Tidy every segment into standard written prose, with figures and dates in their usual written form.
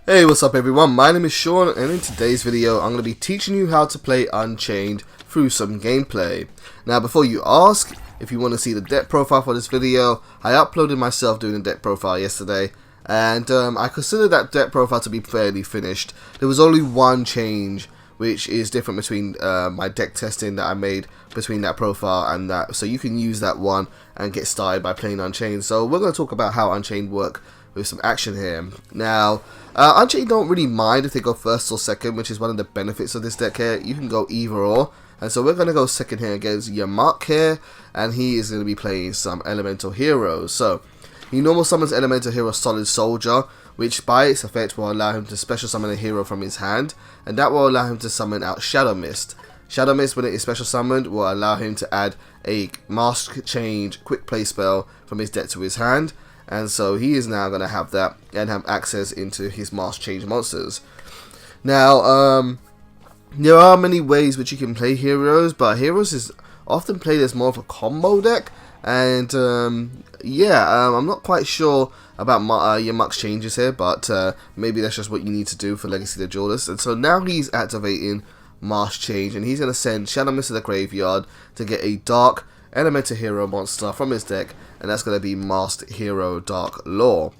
Hey, what's up everyone, my name is Sean and in today's video I'm going to be teaching you how to play Unchained through some gameplay. Now before you ask if you want to see the deck profile for this video, I uploaded myself doing a deck profile yesterday and I consider that deck profile to be fairly finished. There was only one change which is different between my deck testing that I made between that profile and that, so you can use that one and get started by playing Unchained. So we're going to talk about how Unchained work with some action here. Now, Unchained don't really mind if they go first or second, which is one of the benefits of this deck here. You can go either or, and so we're going to go second here against Yamak here, and he is going to be playing some elemental heroes. So he normal summons elemental hero Solid Soldier, which by its effect will allow him to special summon a hero from his hand, and that will allow him to summon out Shadow Mist. Shadow Mist, when it is special summoned, will allow him to add a Mask Change quick play spell from his deck to his hand. And so he is now going to have that and have access into his Mask Change monsters. Now, there are many ways which you can play heroes, but heroes is often played as more of a combo deck. And I'm not quite sure about Yamak's changes here, but maybe that's just what you need to do for Legacy the Duelist. And so now he's activating Mask Change, and he's going to send Shadow Mist to the graveyard to get a Dark Elemental Hero monster from his deck, and that's going to be Masked Hero Dark Law.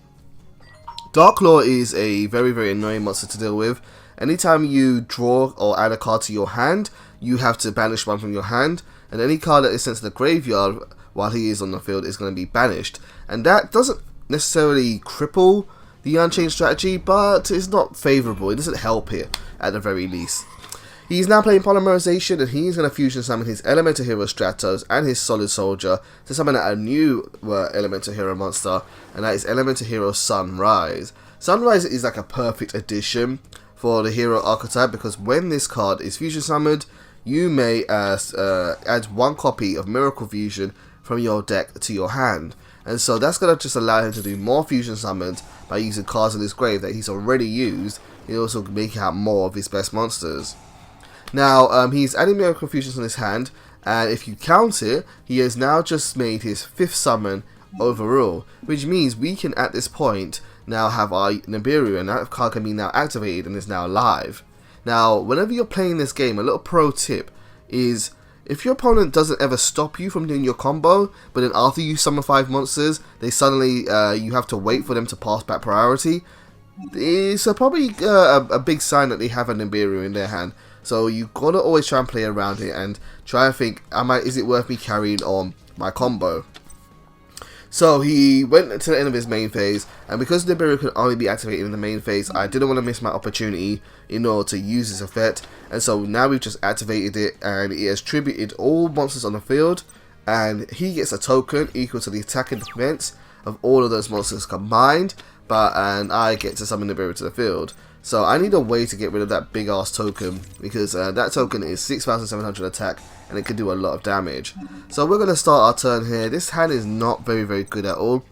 Dark Law is a very annoying monster to deal with. Anytime you draw or add a card to your hand, you have to banish one from your hand, and any card that is sent to the graveyard while he is on the field is going to be banished. And that doesn't necessarily cripple the Unchained strategy, but it's not favourable. It doesn't help here at the very least. He's now playing Polymerization, and he's going to fusion summon his Elemental Hero Stratos and his Solid Soldier to summon out a new Elemental Hero monster, and that is Elemental Hero Sunrise. Sunrise is like a perfect addition for the hero archetype, because when this card is fusion summoned, you may add one copy of Miracle Fusion from your deck to your hand. And so that's going to just allow him to do more fusion summons by using cards in his grave that he's already used. He'll also make out more of his best monsters. Now, he's adding Miracle Fusions on his hand, and if you count it, he has now just made his 5th summon overall, which means we can at this point now have our Nibiru, and that card can be now activated and is now live. Now, whenever you're playing this game, a little pro tip is, if your opponent doesn't ever stop you from doing your combo, but then after you summon 5 monsters, they suddenly, you have to wait for them to pass back priority, it's probably a big sign that they have a Nibiru in their hand. So you've got to always try and play around it and try and think, is it worth me carrying on my combo? So he went to the end of his main phase, and because Nibiru can only be activated in the main phase, I didn't want to miss my opportunity in order to use this effect. And so now we've just activated it, and it has tributed all monsters on the field, and he gets a token equal to the attack and defense of all of those monsters combined, and I get to summon Nibiru to the field. So I need a way to get rid of that big ass token, because that token is 6,700 attack and it can do a lot of damage. So we're going to start our turn here. This hand is not very good at all.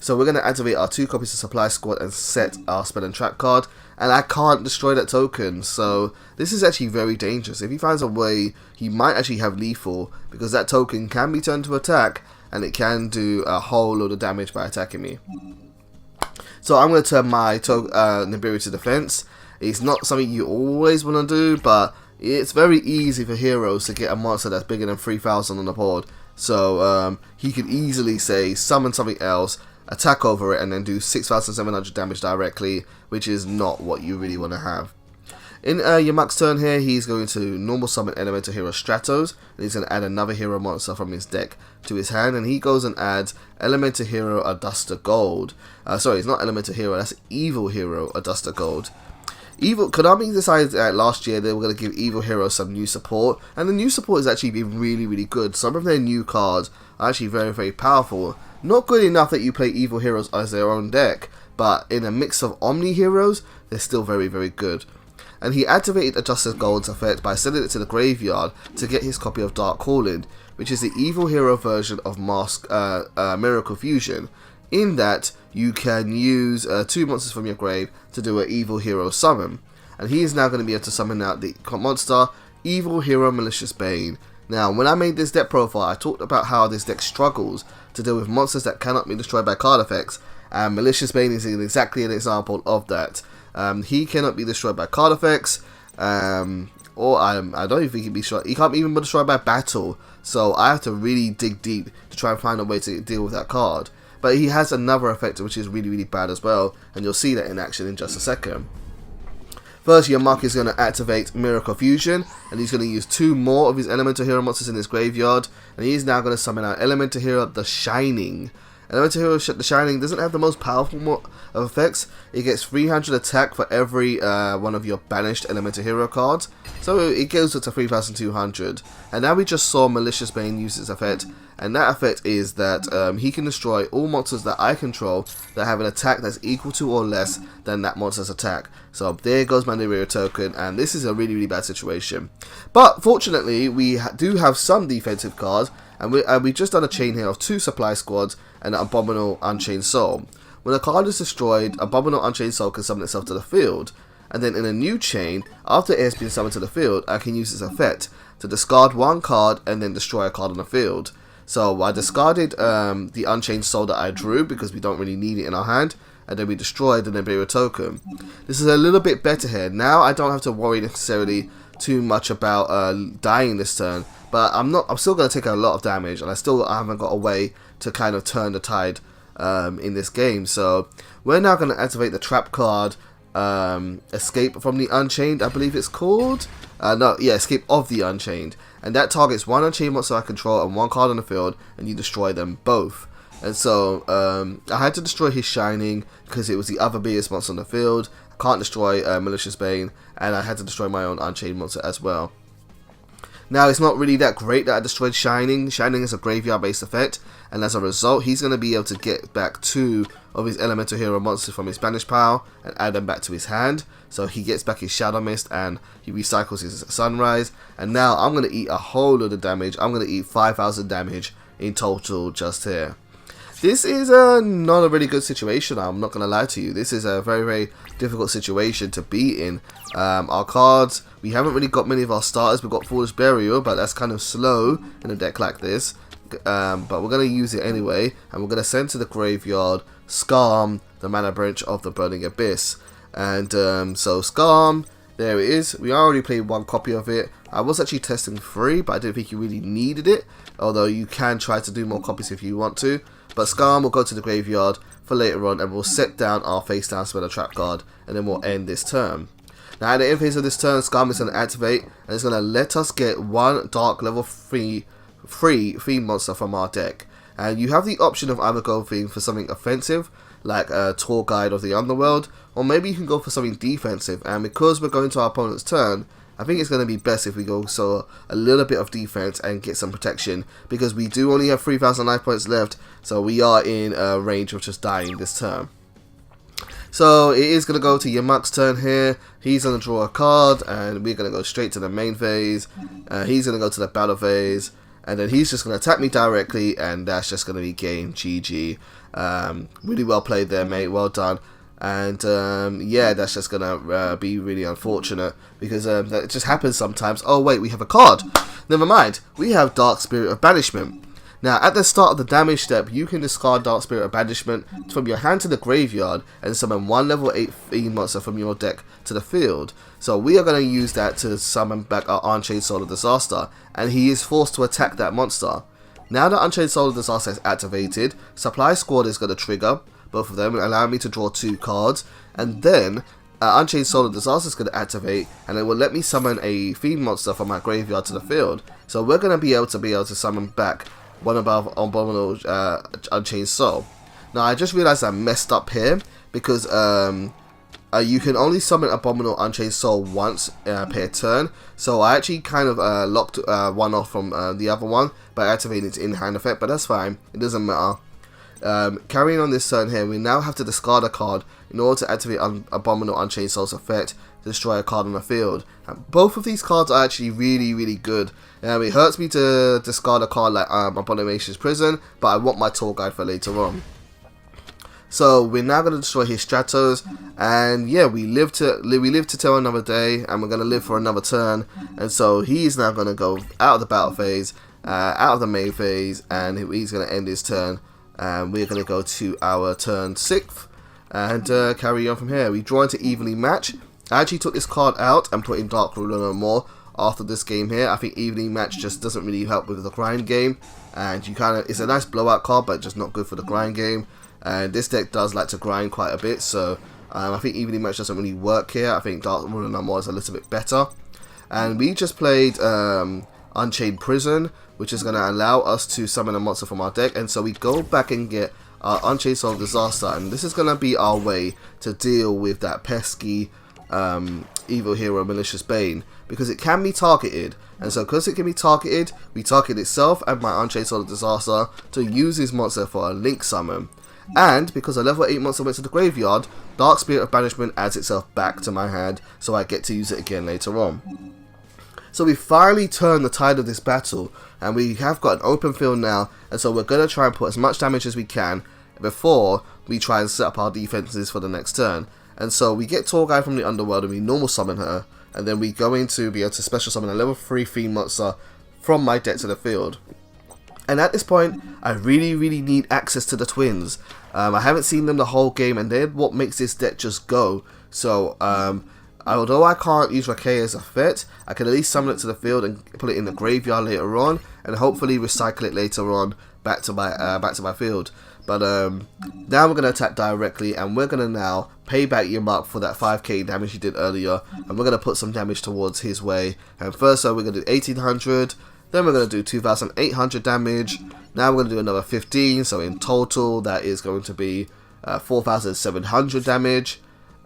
So we're going to activate our 2 copies of Supply Squad and set our Spell and Trap card. And I can't destroy that token, so this is actually very dangerous. If he finds a way, he might actually have lethal, because that token can be turned to attack and it can do a whole load of damage by attacking me. So I'm going to turn my Nibiru to defense. It's not something you always want to do, but it's very easy for heroes to get a monster that's bigger than 3,000 on the board. So he could easily say summon something else, attack over it, and then do 6,700 damage directly, which is not what you really want to have. In Yamak's turn here, he's going to normal summon Elemental Hero Stratos, and he's going to add another hero monster from his deck to his hand, and he goes and adds Elemental Hero Adusta Gold. Sorry, it's not Elemental Hero, that's Evil Hero Adusta Gold. Konami decided last year they were going to give Evil Hero some new support, and the new support has actually been really good. Some of their new cards are actually very powerful. Not good enough that you play Evil Heroes as their own deck, but in a mix of Omni Heroes, they're still very good. And he activated Adusta Gold's effect by sending it to the graveyard to get his copy of Dark Calling, which is the evil hero version of Miracle Fusion, in that you can use 2 monsters from your grave to do an evil hero summon. And he is now going to be able to summon out the monster Evil Hero Malicious Bane. Now, when I made this deck profile, I talked about how this deck struggles to deal with monsters that cannot be destroyed by card effects, and Malicious Bane is exactly an example of that. He cannot be destroyed by card effects, or I don't even think he can be destroyed. He can't even be destroyed by battle. So I have to really dig deep to try and find a way to deal with that card. But he has another effect which is really bad as well, and you'll see that in action in just a second. First, Yamaka is going to activate Mirror Confusion, and he's going to use 2 more of his Elemental Hero monsters in his graveyard, and he is now going to summon out Elemental Hero The Shining. Elemental Hero The Shining doesn't have the most powerful of effects. It gets 300 attack for every one of your banished Elemental Hero cards, so it goes up to 3200. And now we just saw Malicious Bane use its effect, and that effect is that he can destroy all monsters that I control that have an attack that's equal to or less than that monster's attack. So there goes my Nibiru token, and this is a really bad situation. But fortunately, we do have some defensive cards, and we just done a chain here of 2 supply squads and an Abominable Unchained Soul. When a card is destroyed, Abominable Unchained Soul can summon itself to the field, and then in a new chain, after it has been summoned to the field, I can use its effect to discard 1 card and then destroy a card on the field. So I discarded the Unchained Soul that I drew because we don't really need it in our hand, and then we destroyed the Nibiru token. This is a little bit better here. Now I don't have to worry necessarily too much about dying this turn, but I'm still going to take a lot of damage, and I haven't got a way to kind of turn the tide in this game. So we're now going to activate the trap card, Escape from the Unchained, I believe it's called. Escape of the Unchained, and that targets 1 Unchained monster I control and 1 card on the field, and you destroy them both. And so I had to destroy his Shining because it was the other biggest monster on the field. I can't destroy Malicious Bane, and I had to destroy my own Unchained monster as well. Now, it's not really that great that I destroyed Shining. Shining is a graveyard based effect, and as a result, he's going to be able to get back 2 of his Elemental Hero monsters from his banished pile and add them back to his hand. So he gets back his Shadow Mist and he recycles his Sunrise. And now I'm going to eat a whole load of damage. I'm going to eat 5,000 damage in total just here. This is not a really good situation, I'm not going to lie to you. This is a very difficult situation to be in. Our cards, we haven't really got many of our starters. We've got Foolish Burial, but that's kind of slow in a deck like this. But we're going to use it anyway, and we're going to send to the graveyard Skarm, the Mana Branch of the Burning Abyss. And so Skarm, there it is. We already played 1 copy of it. I was actually testing 3, but I didn't think you really needed it, although you can try to do more copies if you want to. But Skarm will go to the graveyard for later on, and we'll set down our face down Speller Trap card, and then we'll end this turn. Now at the end phase of this turn, Skarm is going to activate, and it's going to let us get 1 dark level 3 theme monster from our deck. And you have the option of either going for something offensive, like a Tour Guide of the Underworld, or maybe you can go for something defensive. And because we're going to our opponent's turn, I think it's going to be best if we go a little bit of defense and get some protection, because we do only have 3,000 life points left, so we are in range of just dying this turn. So it is going to go to Yamaka's turn here. He's going to draw a card, and we're going to go straight to the main phase. He's going to go to the battle phase, and then he's just going to attack me directly, and that's just going to be game GG. Really well played there, mate. Well done. And yeah, that's just gonna be really unfortunate, because that just happens sometimes. Oh wait, we have a card. Never mind, we have Dark Spirit of Banishment. Now at the start of the damage step, you can discard Dark Spirit of Banishment from your hand to the graveyard and summon 1 level 8 fiend monster from your deck to the field. So we are going to use that to summon back our Unchained Soul of Disaster, and he is forced to attack that monster. Now that Unchained Soul of Disaster is activated, Supply Squad is going to trigger, both of them, allowing me to draw 2 cards, and then Unchained Soul of Disaster is going to activate, and it will let me summon a fiend monster from my graveyard to the field. So we're going to be able to summon back one of our Abominable Unchained Soul. Now I just realized I messed up here, because you can only summon Abominable Unchained Soul once per turn. So I actually kind of locked one off from the other one by activating its in-hand effect, but that's fine, it doesn't matter. Carrying on this turn here, we now have to discard a card in order to activate Abominable Unchained Soul's effect to destroy a card on the field. And both of these cards are actually really good. It hurts me to discard a card like Abomination's Prison, but I want my Tour Guide for later on. So we're now going to destroy his Stratos, and yeah, we live to tell another day, and we're going to live for another turn. And so he's now going to go out of the battle phase, out of the main phase, and he's going to end his turn. We're going to go to our turn 6th, and carry on from here. We draw into Evenly Match. I actually took this card out and put in Dark Ruler no more after this game here. I think Evening Match just doesn't really help with the grind game, and you it's a nice blowout card, but just not good for the grind game. And this deck does like to grind quite a bit, so I think Evening Match doesn't really work here. I think Dark Ruler no more is a little bit better. And we just played Unchained Prison, which is going to allow us to summon a monster from our deck, and so we go back and get our Unchained Soul of Disaster, and this is going to be our way to deal with that pesky evil hero Malicious Bane, because it can be targeted, and so because it can be targeted, we target itself and my Unchained Soul of Disaster to use this monster for a link summon. And because a level 8 monster went to the graveyard, Dark Spirit of Banishment adds itself back to my hand, so I get to use it again later on. So we finally turned the tide of this battle, and we have got an open field now, and so we're going to try and put as much damage as we can before we try and set up our defenses for the next turn. And so we get Tall Guy from the Underworld and we normal summon her, and then we go into be able to special summon a level 3 fiend monster from my deck to the field. And at this point, I really need access to the twins. I haven't seen them the whole game, and they're what makes this deck just go. So although I can't use Raquel as a threat, I can at least summon it to the field and put it in the graveyard later on, and hopefully recycle it later on back to my field. But now we're going to attack directly, and we're going to now pay back Yamak for that 5k damage he did earlier, and we're going to put some damage towards his way. And first, so we're going to do 1800, then we're going to do 2800 damage. Now we're going to do another 15, so in total that is going to be 4700 damage.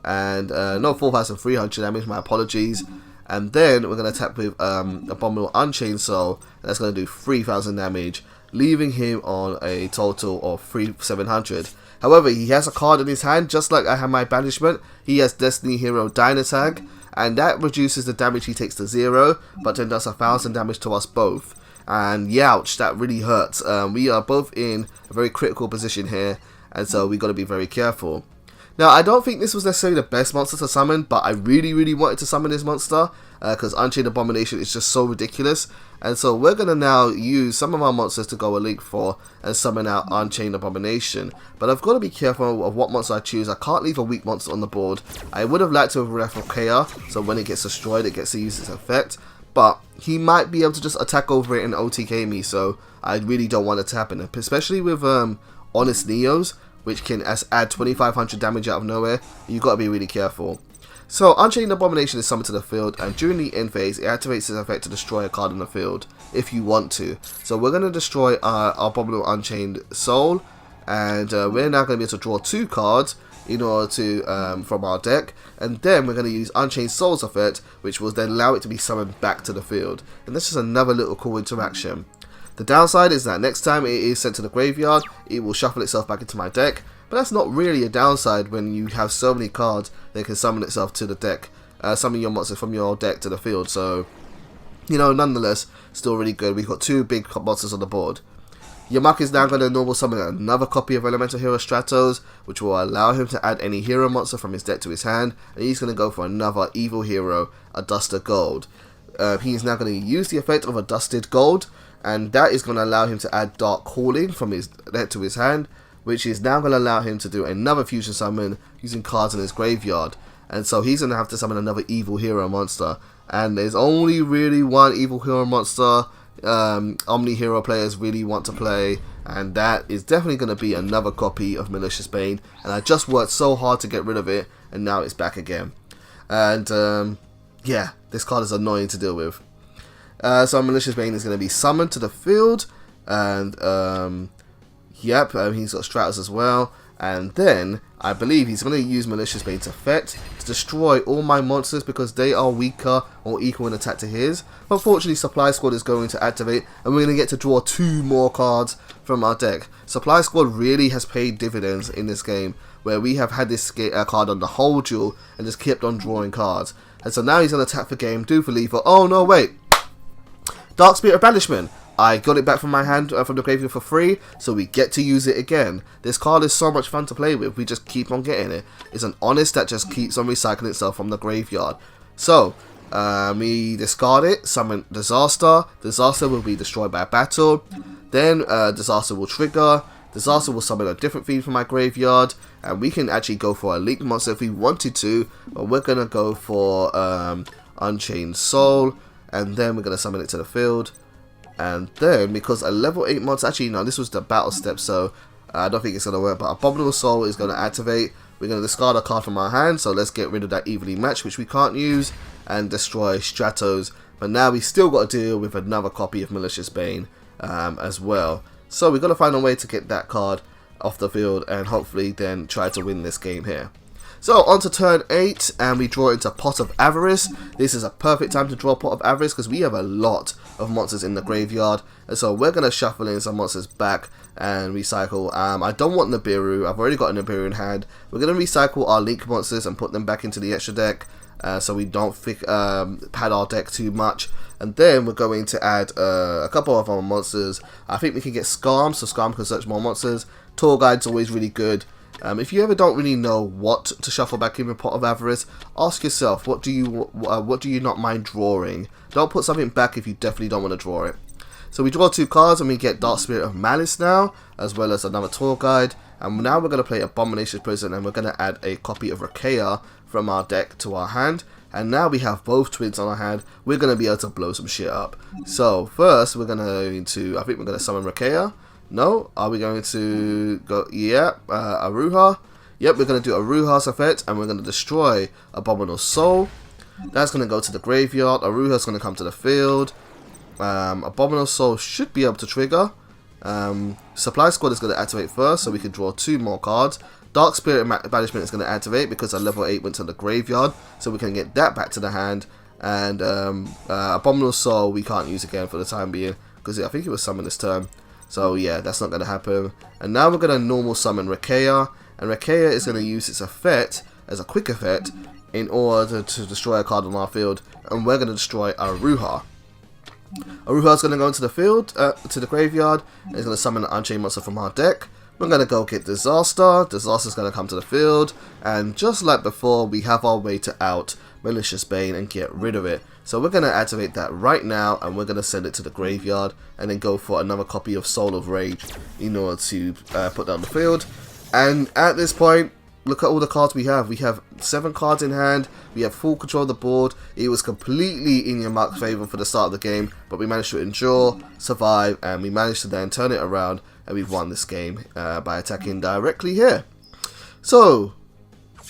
And no, 4,300 damage, my apologies. And then we're going to attack with Abominable Unchained Soul, and that's going to do 3,000 damage, leaving him on a total of 3,700. However, he has a card in his hand, just like I have my banishment. He has Destiny Hero Dynatag, and that reduces the damage he takes to 0, but then does 1,000 damage to us both. And youch, that really hurts. We are both in a very critical position here, and so we got to be very careful. Now, I don't think this was necessarily the best monster to summon, but I really wanted to summon this monster, because Unchained Abomination is just so ridiculous. And so we're going to now use some of our monsters to go a link for and summon out Unchained Abomination. But I've got to be careful of what monster I choose. I can't leave a weak monster on the board. I would have liked to have left Raquel, so when it gets destroyed it gets to use its effect. But he might be able to just attack over it and OTK me, so I really don't want it to happen. Especially with Honest Neos, which can add 2,500 damage out of nowhere. You've got to be really careful. So Unchained Abomination is summoned to the field, and during the end phase it activates its effect to destroy a card in the field if you want to. So we're going to destroy our Abominable Unchained Soul, and we're now going to be able to draw 2 cards in order to from our deck, and then we're going to use Unchained Soul's effect, which will then allow it to be summoned back to the field. And this is another little cool interaction. The downside is that next time it is sent to the graveyard, it will shuffle itself back into my deck, but that's not really a downside when you have so many cards that can summon itself to the deck, summon your monster from your deck to the field. So, you know, nonetheless, still really good. We've got 2 big monsters on the board. Yamak is now going to normal summon another copy of Elemental Hero Stratos, which will allow him to add any hero monster from his deck to his hand, and he's going to go for another evil hero, Adusted Gold. He's now going to use the effect of Adusted Gold, and that is going to allow him to add Dark Calling from his deck to his hand, which is now going to allow him to do another fusion summon using cards in his graveyard. And so he's going to have to summon another evil hero monster, and there's only really one evil hero monster Omni hero players really want to play, and that is definitely going to be another copy of Malicious Bane. And I just worked so hard to get rid of it, and now it's back again. And yeah, this card is annoying to deal with. So Malicious Bane is going to be summoned to the field, and yep, he's got Stratos as well. And then I believe he's going to use Malicious Bane's effect to destroy all my monsters because they are weaker or equal in attack to his. Unfortunately, Supply Squad is going to activate, and we're going to get to draw 2 more cards from our deck. Supply Squad really has paid dividends in this game, where we have had this card on the whole duel and just kept on drawing cards. And so now he's going to attack for game, do for lethal. Oh no, wait! Dark Spirit of Banishment. I got it back from my hand from the graveyard for free, so we get to use it again. This card is so much fun to play with, we just keep on getting it. It's an Honest that just keeps on recycling itself from the graveyard. So, we discard it, summon Disaster. Disaster will be destroyed by battle. Then Disaster will trigger, Disaster will summon a different fiend from my graveyard, and we can actually go for a linked monster if we wanted to, but we're going to go for Unchained Soul, and then we're going to summon it to the field. And then, because a level 8 monster, actually no, this was the battle step, so I don't think it's going to work, but Abominable Soul is going to activate. We're going to discard a card from our hand, so let's get rid of that Evenly Match, which we can't use, and destroy Stratos. But now we still got to deal with another copy of Malicious Bane as well. So we've got to find a way to get that card off the field, and hopefully then try to win this game here. So on to turn 8, and we draw into Pot of Avarice. This is a perfect time to draw Pot of Avarice because we have a lot of monsters in the graveyard, and so we're going to shuffle in some monsters back and recycle. I don't want Nibiru, I've already got a Nibiru in hand. We're going to recycle our link monsters and put them back into the extra deck, so we don't pad our deck too much. And then we're going to add a couple of our monsters. I think we can get Scarm, so Scarm can search more monsters. Tour Guide's always really good. If you ever don't really know what to shuffle back in with Pot of Avarice, ask yourself, what do you not mind drawing? Don't put something back if you definitely don't want to draw it. So we draw 2 cards, and we get Dark Spirit of Malice now, as well as another Tour Guide. And now we're going to play Abomination's Prison, and we're going to add a copy of Rakea from our deck to our hand. And now we have both twins on our hand. We're going to be able to blow some shit up. So first we're going to, I think we're going to summon Rakea. No? Are we going to go, yeah, Aruha? Yep, we're going to do Aruha's effect, and we're going to destroy Abominable Soul. That's going to go to the graveyard. Aruha's going to come to the field. Abominable Soul should be able to trigger. Supply Squad is going to activate first, so we can draw 2 more cards. Dark Spirit Banishment is going to activate because our level 8 went to the graveyard, so we can get that back to the hand. And Abominable Soul we can't use again for the time being, because I think it was summoned this turn. So yeah, that's not going to happen. And now we're going to normal summon Rakea, and Rakea is going to use its effect as a quick effect in order to destroy a card on our field, and we're going to destroy Aruha. Aruha is going to go into the field, to the graveyard, and is going to summon an Unchained monster from our deck. We're going to go get Disaster. Disaster is going to come to the field, and just like before, we have our way to out Malicious Bane and get rid of it. So we're going to activate that right now, and we're going to send it to the graveyard, and then go for another copy of Soul of Rage in order to put that on the field. And at this point, look at all the cards we have. We have 7 cards in hand. We have full control of the board. It was completely in your mark's favour for the start of the game, but we managed to endure, survive, and we managed to then turn it around, and we've won this game by attacking directly here. So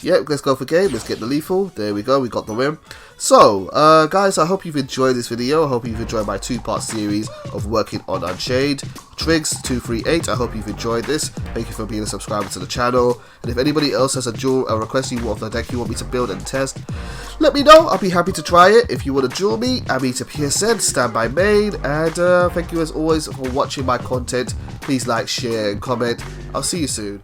yeah, let's go for game. Let's get the lethal. There we go. We got the win. So, guys, I hope you've enjoyed this video. I hope you've enjoyed my 2-part series of working on Unchained. Triggs238, I hope you've enjoyed this. Thank you for being a subscriber to the channel. And if anybody else has a duel, a request you want for the deck you want me to build and test, let me know. I'll be happy to try it. If you want to duel me, I'm PSN, StandbyMain. And thank you as always for watching my content. Please like, share, and comment. I'll see you soon.